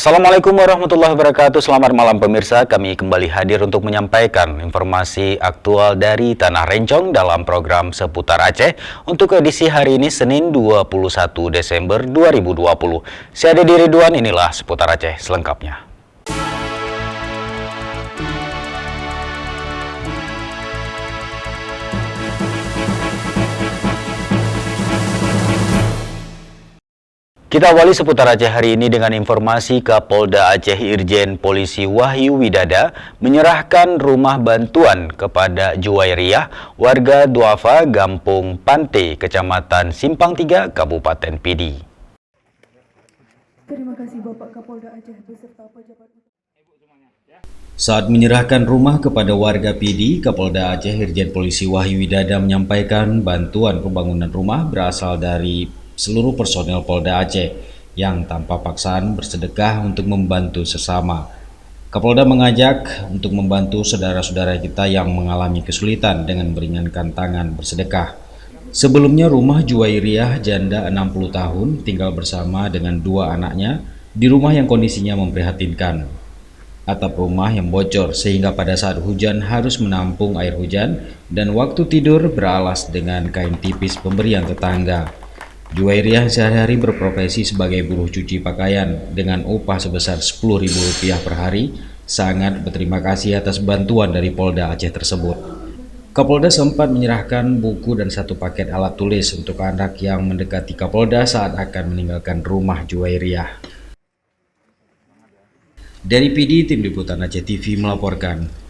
Assalamualaikum warahmatullahi wabarakatuh. Selamat malam pemirsa. Kami kembali hadir untuk menyampaikan informasi aktual dari Tanah Rencong dalam program Seputar Aceh untuk edisi hari ini Senin 21 Desember 2020. Saya Dedi Ridwan, inilah Seputar Aceh selengkapnya. Kita awali Seputar Aceh hari ini dengan informasi Kapolda Aceh Irjen Polisi Wahyu Widada menyerahkan rumah bantuan kepada Juwairiyah, warga Duafa, Gampung Pante, Kecamatan Simpang 3, Kabupaten Pidi. Terima kasih Bapak Kapolda Aceh beserta pejabat. Saat menyerahkan rumah kepada warga Pidi, Kapolda Aceh Irjen Polisi Wahyu Widada menyampaikan bantuan pembangunan rumah berasal dari seluruh personel Polda Aceh yang tanpa paksaan bersedekah untuk membantu sesama. Kapolda mengajak untuk membantu saudara-saudara kita yang mengalami kesulitan dengan meringankan tangan bersedekah. Sebelumnya rumah Juwairiyah janda 60 tahun tinggal bersama dengan dua anaknya di rumah yang kondisinya memprihatinkan. Atap rumah yang bocor sehingga pada saat hujan harus menampung air hujan dan waktu tidur beralas dengan kain tipis pemberian tetangga. Juwairiyah sehari-hari berprofesi sebagai buruh cuci pakaian dengan upah sebesar Rp10.000 per hari, sangat berterima kasih atas bantuan dari Polda Aceh tersebut. Kapolda sempat menyerahkan buku dan satu paket alat tulis untuk anak yang mendekati Kapolda saat akan meninggalkan rumah Juwairiyah. Dari PD, Tim Liputan Aceh TV melaporkan.